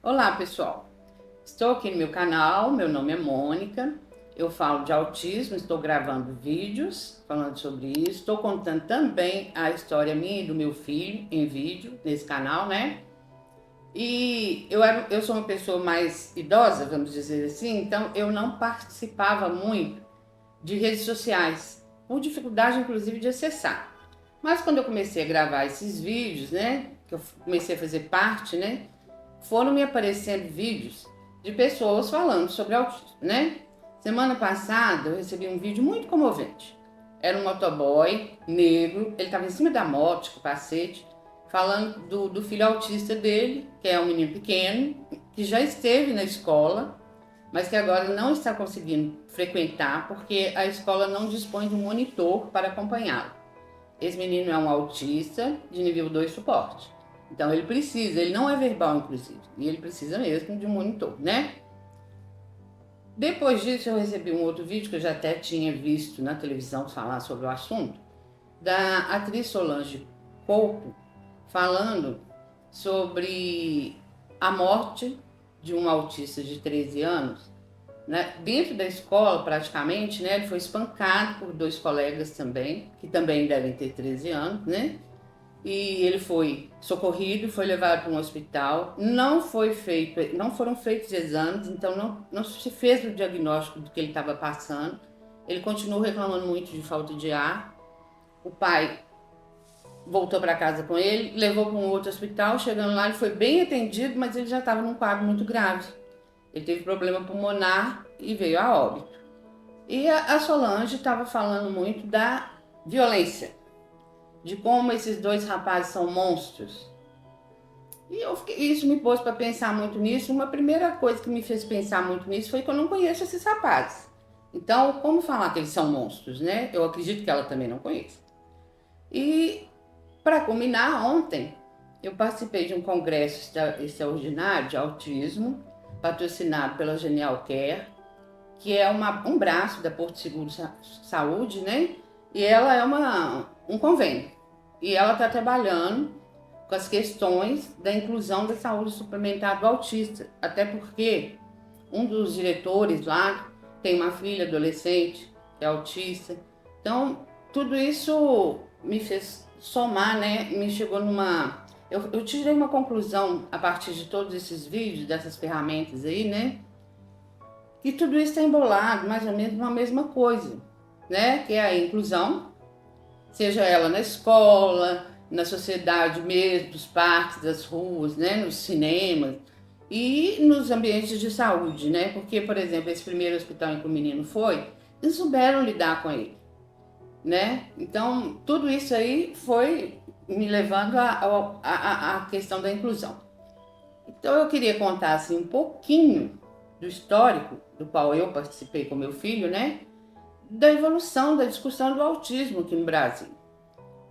Olá, pessoal. Estou aqui no meu canal, meu nome é Mônica. Eu falo de autismo, estou gravando vídeos falando sobre isso. Estou contando também a história minha e do meu filho em vídeo nesse canal, né? E eu sou uma pessoa mais idosa, vamos dizer assim, então eu não participava muito de redes sociais, por dificuldade inclusive de acessar. Mas quando eu comecei a gravar esses vídeos, né, que eu comecei a fazer parte, né, foram me aparecendo vídeos de pessoas falando sobre autismo, né? Semana passada eu recebi um vídeo muito comovente. Era um motoboy negro, ele estava em cima da moto, com capacete, falando do filho autista dele, que é um menino pequeno, que já esteve na escola, mas que agora não está conseguindo frequentar porque a escola não dispõe de um monitor para acompanhá-lo. Esse menino é um autista de nível 2 suporte. Então ele não é verbal inclusive, e ele precisa mesmo de um monitor, né? Depois disso eu recebi um outro vídeo que eu já até tinha visto na televisão falar sobre o assunto, da atriz Solange Couto falando sobre a morte de um autista de 13 anos, né? Dentro da escola praticamente, né? Ele foi espancado por dois colegas também, que também devem ter 13 anos, né? E ele foi socorrido, foi levado para um hospital, não foram feitos exames, então não se fez o diagnóstico do que ele estava passando. Ele continuou reclamando muito de falta de ar. O pai voltou para casa com ele, levou para um outro hospital. Chegando lá, ele foi bem atendido, mas ele já estava num quadro muito grave. Ele teve problema pulmonar e veio a óbito. E a Solange estava falando muito da violência, de como esses dois rapazes são monstros. Isso me pôs para pensar muito nisso. Uma primeira coisa que me fez pensar muito nisso foi que eu não conheço esses rapazes. Então, como falar que eles são monstros, né? Eu acredito que ela também não conhece. E, para culminar, ontem eu participei de um congresso extraordinário de autismo, patrocinado pela Genial Care, que é um braço da Porto Seguro Saúde, né? E ela é um convênio. E ela está trabalhando com as questões da inclusão da saúde suplementar do autista. Até porque um dos diretores lá tem uma filha adolescente que é autista. Então, tudo isso me fez somar, né? Me chegou numa... Eu tirei uma conclusão a partir de todos esses vídeos, dessas ferramentas aí, né? E tudo isso está embolado mais ou menos numa mesma coisa, né? Que é a inclusão, seja ela na escola, na sociedade mesmo, nos parques, das ruas, né? Nos cinemas e nos ambientes de saúde, né? Porque, por exemplo, esse primeiro hospital em que o menino foi, eles souberam lidar com ele, né? Então, tudo isso aí foi me levando à questão da inclusão. Então, eu queria contar assim um pouquinho do histórico do qual eu participei com meu filho, né? Da evolução da discussão do autismo aqui no Brasil.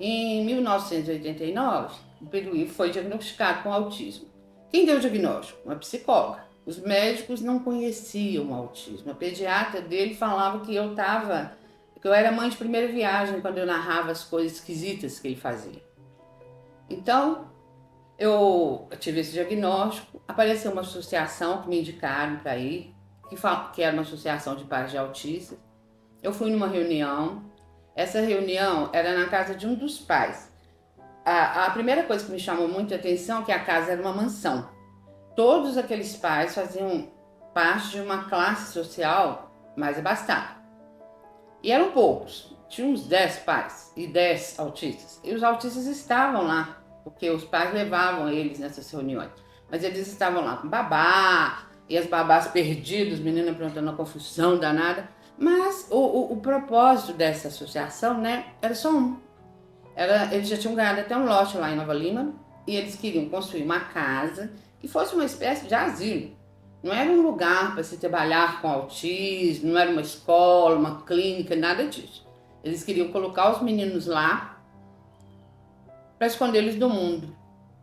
Em 1989, o Peruí foi diagnosticado com autismo. Quem deu o diagnóstico? Uma psicóloga. Os médicos não conheciam o autismo. A pediatra dele falava que eu era mãe de primeira viagem quando eu narrava as coisas esquisitas que ele fazia. Então, eu tive esse diagnóstico, apareceu uma associação que me indicaram para ir, que era uma associação de pais de autistas. Eu fui numa reunião, essa reunião era na casa de um dos pais. A primeira coisa que me chamou muito a atenção é que a casa era uma mansão. Todos aqueles pais faziam parte de uma classe social mais abastada. E eram poucos, tinha uns 10 pais e 10 autistas. E os autistas estavam lá, porque os pais levavam eles nessas reuniões. Mas eles estavam lá com babá, e as babás perdidas, meninas perguntando uma confusão danada. Mas o propósito dessa associação, né, era só um. Eles já tinham ganhado até um lote lá em Nova Lima, e eles queriam construir uma casa que fosse uma espécie de asilo. Não era um lugar para se trabalhar com autismo, não era uma escola, uma clínica, nada disso. Eles queriam colocar os meninos lá para esconder eles do mundo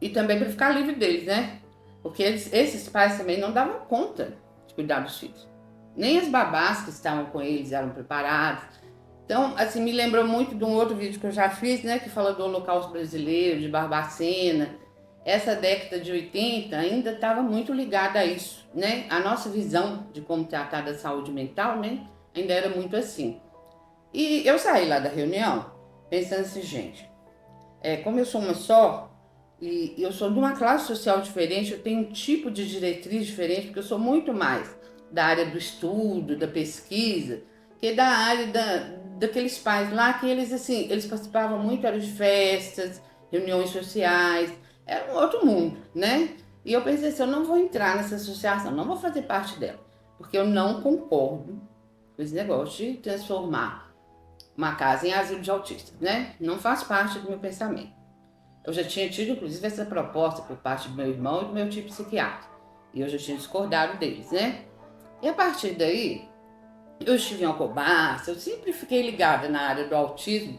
e também para ficar livre deles, né? Porque esses pais também não davam conta de cuidar dos filhos. Nem as babás que estavam com eles eram preparadas. Então, assim, me lembrou muito de um outro vídeo que eu já fiz, né? Que fala do Holocausto Brasileiro, de Barbacena. essa década de 80 ainda estava muito ligada a isso, né? A nossa visão de como tratar da saúde mental, né? Ainda era muito assim. E eu saí lá da reunião pensando assim, gente, como eu sou uma só, e eu sou de uma classe social diferente, eu tenho um tipo de diretriz diferente, porque eu sou muito mais da área do estudo, da pesquisa, que da área daqueles pais lá que eles, assim, eles participavam muito, eram de festas, reuniões sociais, era um outro mundo, né? E eu pensei assim, eu não vou entrar nessa associação, não vou fazer parte dela, porque eu não concordo com esse negócio de transformar uma casa em asilo de autistas, né? Não faz parte do meu pensamento. Eu já tinha tido, inclusive, essa proposta por parte do meu irmão e do meu tipo psiquiatra. E eu já tinha discordado deles, né? E a partir daí, eu estive em Alcobaça, eu sempre fiquei ligada na área do autismo.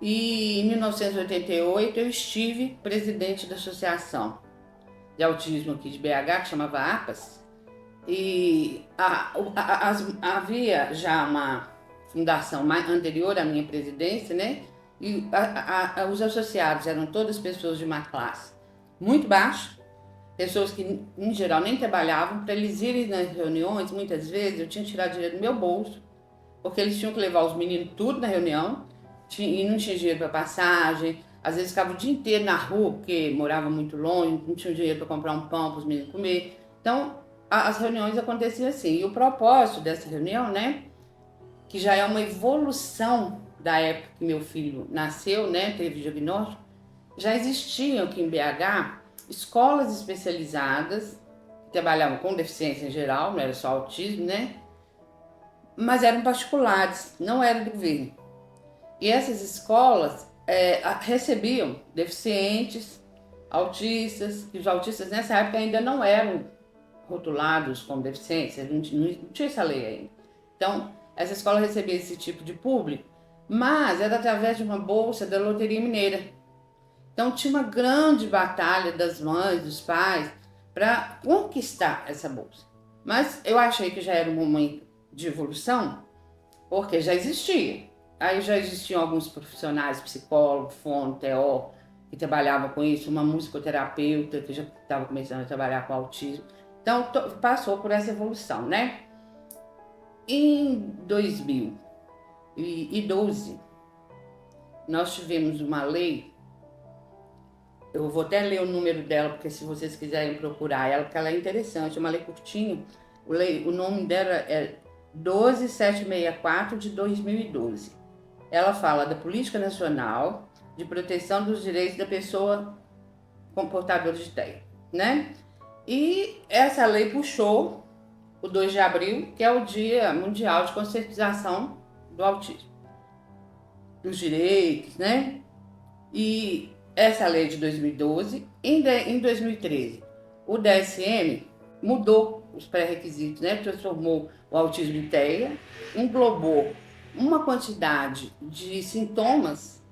E em 1988 eu estive presidente da Associação de Autismo aqui de BH, que chamava APAS. E havia já uma fundação anterior à minha presidência, né? E os associados eram todas pessoas de uma classe muito baixa, pessoas que em geral nem trabalhavam. Para eles irem nas reuniões, muitas vezes eu tinha que tirar dinheiro do meu bolso, porque eles tinham que levar os meninos tudo na reunião e não tinha dinheiro para passagem. Às vezes ficava o dia inteiro na rua, porque morava muito longe, não tinha dinheiro para comprar um pão para os meninos comer. Então, as reuniões aconteciam assim. E o propósito dessa reunião, né, que já é uma evolução da época que meu filho nasceu, né, teve diagnóstico, já existiam aqui em BH escolas especializadas que trabalhavam com deficiência em geral, não era só autismo, né, mas eram particulares, não era do governo. E essas escolas recebiam deficientes, autistas, e os autistas nessa época ainda não eram rotulados como deficiência, não tinha essa lei ainda. Então, essa escola recebia esse tipo de público, mas era através de uma bolsa da Loteria Mineira. Então, tinha uma grande batalha das mães, dos pais, para conquistar essa bolsa. Mas eu achei que já era um momento de evolução, porque já existia. Aí já existiam alguns profissionais, psicólogos, fono, TO, que trabalhavam com isso, uma musicoterapeuta que já estava começando a trabalhar com autismo. Então, passou por essa evolução, né? Em 2012, nós tivemos uma lei, eu vou até ler o número dela, porque se vocês quiserem procurar ela, porque ela é interessante, é uma lei curtinha, o nome dela é 12764 de 2012. Ela fala da Política Nacional de Proteção dos Direitos da Pessoa com Portador de TEA, né? E essa lei puxou o 2 de abril, que é o Dia Mundial de Conscientização do Autismo, dos direitos, né? E essa lei de 2012, em 2013, o DSM mudou os pré-requisitos, né? Transformou o autismo em TEA, englobou uma quantidade de sintomas,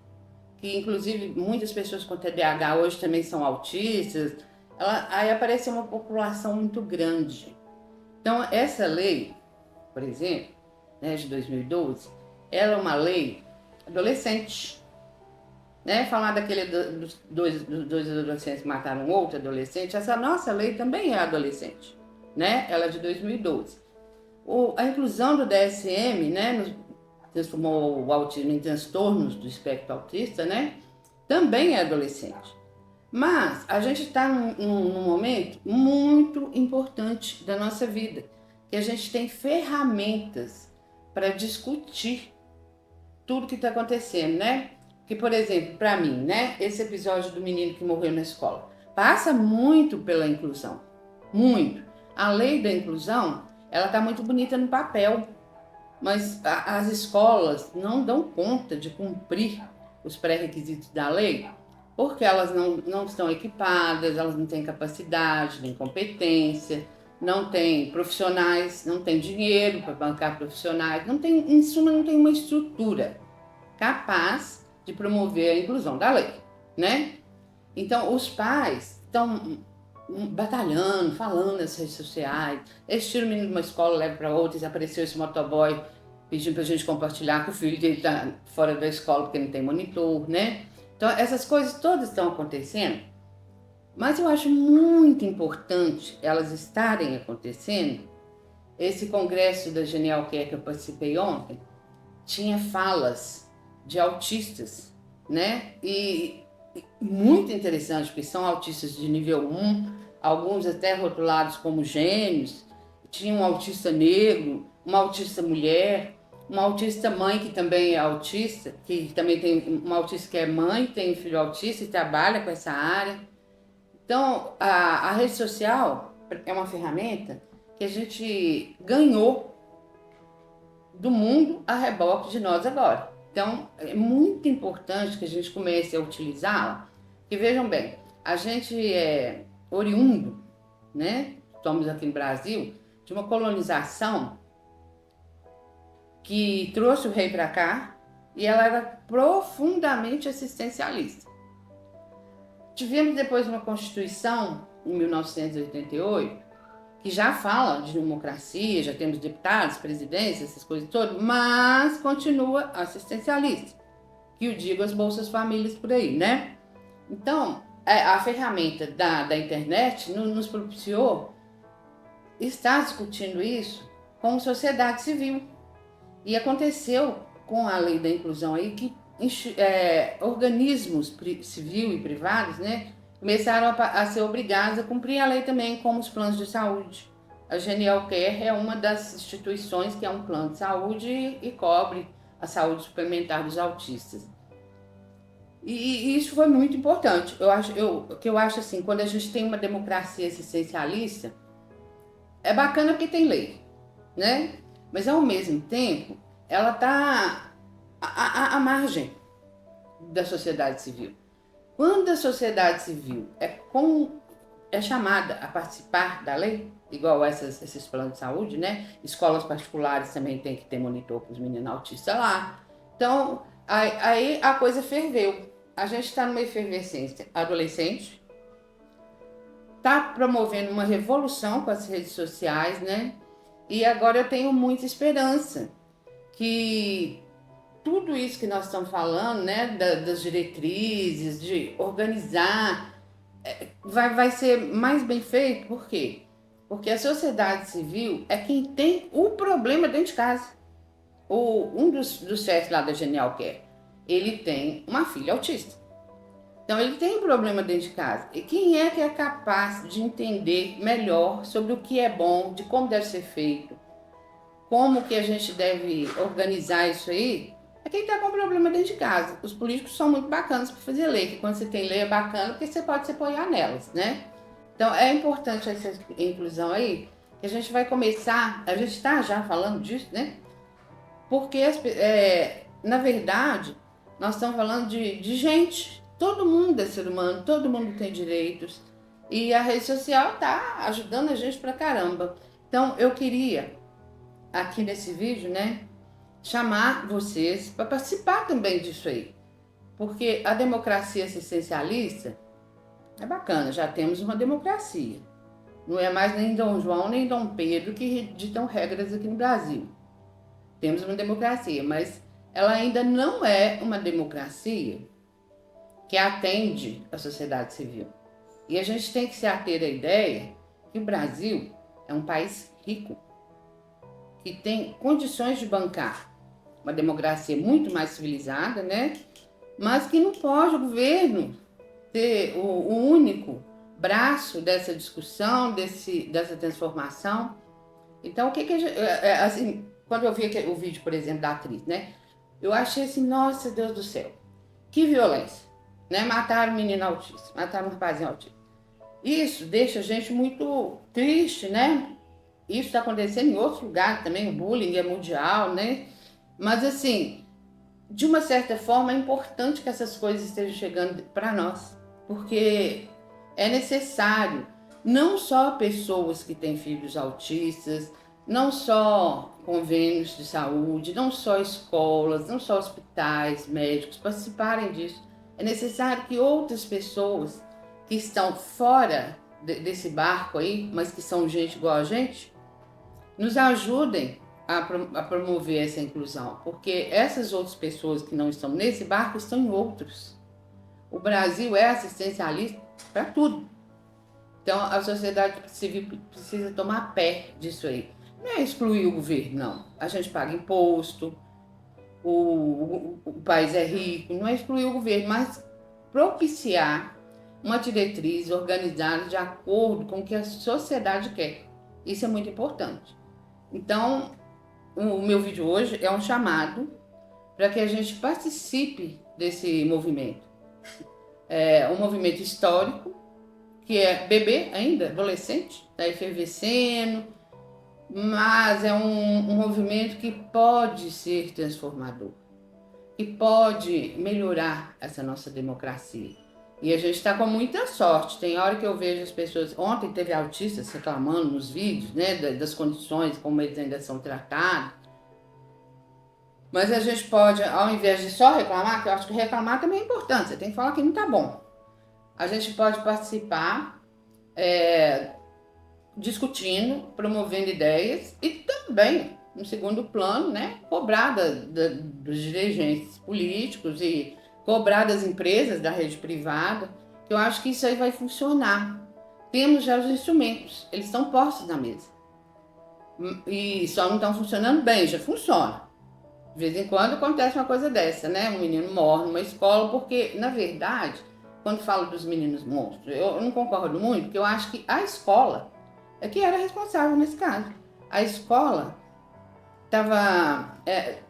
que inclusive muitas pessoas com TDAH hoje também são autistas, aí apareceu uma população muito grande. Então, essa lei, por exemplo, né, de 2012, ela é uma lei adolescente. Né? Falar dos dois adolescentes que mataram outro adolescente, essa nossa lei também é adolescente. Né? Ela é de 2012. A inclusão do DSM, né, transformou o autismo em transtornos do espectro autista, né? Também é adolescente. Mas a gente está num momento muito importante da nossa vida, que a gente tem ferramentas para discutir tudo que está acontecendo, né? Que, por exemplo, para mim, né, esse episódio do menino que morreu na escola passa muito pela inclusão, muito. A lei da inclusão, ela está muito bonita no papel, mas as escolas não dão conta de cumprir os pré-requisitos da lei, porque elas não estão equipadas, elas não têm capacidade, nem competência, não têm profissionais, não têm dinheiro para bancar profissionais, não tem, em suma, não tem uma estrutura capaz de promover a inclusão da lei, né? Então, os pais estão batalhando, falando nas redes sociais, eles tiram o menino de uma escola, levam para outra, apareceu esse motoboy pedindo para a gente compartilhar que o filho dele está fora da escola porque não tem monitor, né? Então, essas coisas todas estão acontecendo Mas eu acho muito importante elas estarem acontecendo. Esse congresso da Genial Care que eu participei ontem tinha falas de autistas, né? E muito interessante, porque são autistas de nível 1, alguns até rotulados como gênios. Tinha um autista negro, uma autista mulher, uma autista mãe que também é autista, que também tem uma autista que é mãe, tem um filho autista e trabalha com essa área. Então, a rede social é uma ferramenta que a gente ganhou do mundo a reboque de nós agora. Então, é muito importante que a gente comece a utilizá-la. E vejam bem, a gente é oriundo, né? Estamos aqui no Brasil, de uma colonização que trouxe o rei para cá e ela era profundamente assistencialista. Tivemos depois uma Constituição, em 1988, que já fala de democracia, já temos deputados, presidência, essas coisas todas, mas continua assistencialista, que o digo as Bolsas Famílias por aí, né? Então, a ferramenta da internet nos propiciou estar discutindo isso com sociedade civil. E aconteceu com a lei da inclusão aí que organismos civil e privados, né, começaram a ser obrigados a cumprir a lei também, como os planos de saúde. A Genial Care é uma das instituições que é um plano de saúde e cobre a saúde suplementar dos autistas. E isso foi muito importante. Eu acho assim, quando a gente tem uma democracia assistencialista, é bacana porque tem lei, né? Mas ao mesmo tempo, ela está à margem da sociedade civil. Quando a sociedade civil é chamada a participar da lei, igual esses planos de saúde, né? Escolas particulares também tem que ter monitor para os meninos autistas lá. Então, aí a coisa ferveu. A gente está numa efervescência adolescente, está promovendo uma revolução com as redes sociais, né? E agora eu tenho muita esperança que tudo isso que nós estamos falando, né, das diretrizes, de organizar, vai ser mais bem feito. Por quê? Porque a sociedade civil é quem tem o problema dentro de casa. Um dos chefes lá da Genial Care, ele tem uma filha autista. Então ele tem um problema dentro de casa. E quem é que é capaz de entender melhor sobre o que é bom, de como deve ser feito, como que a gente deve organizar isso aí? É quem está com problema dentro de casa. Os políticos são muito bacanas para fazer lei, que quando você tem lei é bacana porque você pode se apoiar nelas, né? Então é importante essa inclusão aí, que a gente vai começar, a gente está já falando disso, né? Porque, na verdade, nós estamos falando de gente, todo mundo é ser humano, todo mundo tem direitos, e a rede social está ajudando a gente pra caramba. Então eu queria, aqui nesse vídeo, né, chamar vocês para participar também disso aí. Porque a democracia assistencialista é bacana, já temos uma democracia. Não é mais nem Dom João nem Dom Pedro que ditam regras aqui no Brasil. Temos uma democracia, mas ela ainda não é uma democracia que atende a sociedade civil. E a gente tem que se ater à ideia que o Brasil é um país rico, que tem condições de bancar uma democracia muito mais civilizada, né? Mas que não pode o governo ser o único braço dessa discussão, dessa transformação. Então, o que que a gente, assim, quando eu vi o vídeo, por exemplo, da atriz, né? Eu achei assim, nossa Deus do céu, que violência, né? Mataram um menino autista, mataram um rapazinho autista. Isso deixa a gente muito triste, né? Isso está acontecendo em outros lugares também, o bullying é mundial, né? Mas assim, de uma certa forma é importante que essas coisas estejam chegando para nós, porque é necessário não só pessoas que têm filhos autistas, não só convênios de saúde, não só escolas, não só hospitais, médicos participarem disso. É necessário que outras pessoas que estão fora desse barco aí, mas que são gente igual a gente, nos ajudem a promover essa inclusão, porque essas outras pessoas que não estão nesse barco estão em outros. O Brasil é assistencialista para tudo, Então, a sociedade civil precisa tomar pé disso aí. Não é excluir o governo, não. A gente paga imposto, o país é rico, não é excluir o governo, mas propiciar uma diretriz organizada de acordo com o que a sociedade quer. Isso é muito importante. Então, o meu vídeo hoje é um chamado para que a gente participe desse movimento. É um movimento histórico, que é bebê ainda, adolescente, está efervescendo, mas é um movimento que pode ser transformador, que pode melhorar essa nossa democracia. E a gente está com muita sorte. Tem hora que eu vejo as pessoas... Ontem teve autistas reclamando nos vídeos, né, das condições, como eles ainda são tratados. Mas a gente pode, ao invés de só reclamar, que eu acho que reclamar também é importante, você tem que falar que não está bom. A gente pode participar discutindo, promovendo ideias e também, no segundo plano, né, cobrar dos dirigentes políticos e cobrar das empresas, da rede privada, que eu acho que isso aí vai funcionar. Temos já os instrumentos, eles estão postos na mesa. E só não estão funcionando bem, já funciona. De vez em quando acontece uma coisa dessa, né? Um menino morre numa escola, porque, na verdade, quando falo dos meninos monstros, eu não concordo muito, porque eu acho que a escola é que era responsável nesse caso. A escola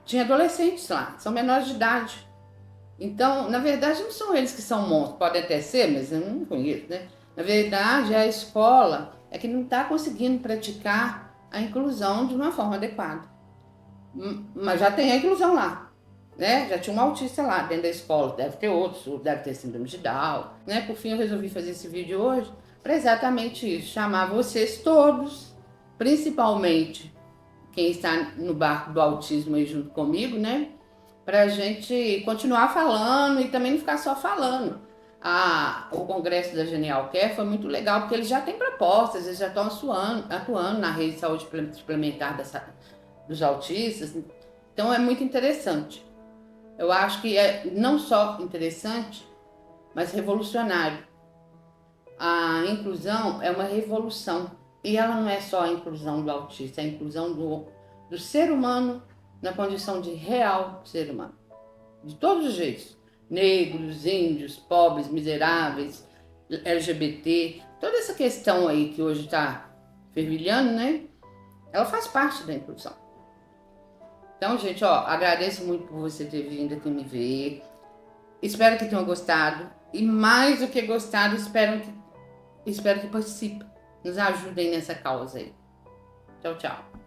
tinha adolescentes lá, são menores de idade. Então, na verdade, não são eles que são monstros, pode até ser, mas eu não conheço, né? Na verdade, a escola é que não está conseguindo praticar a inclusão de uma forma adequada. Mas já tem a inclusão lá, né? Já tinha um autista lá dentro da escola, deve ter outros, deve ter síndrome de Down, né? Por fim, eu resolvi fazer esse vídeo hoje para exatamente isso, chamar vocês todos, principalmente quem está no barco do autismo aí junto comigo, né? Para a gente continuar falando e também não ficar só falando. O congresso da Genial Care foi muito legal, porque eles já têm propostas, eles já estão atuando na rede de saúde suplementar dos autistas. Então é muito interessante. Eu acho que é não só interessante, mas revolucionário. A inclusão é uma revolução. E ela não é só a inclusão do autista, é a inclusão do ser humano na condição de real ser humano. De todos os jeitos. Negros, índios, pobres, miseráveis, LGBT. Toda essa questão aí que hoje está fervilhando, né? Ela faz parte da inclusão. Então, gente, agradeço muito por você ter vindo aqui me ver. Espero que tenham gostado. E mais do que gostado, espero que participem. Nos ajudem nessa causa aí. Tchau, tchau.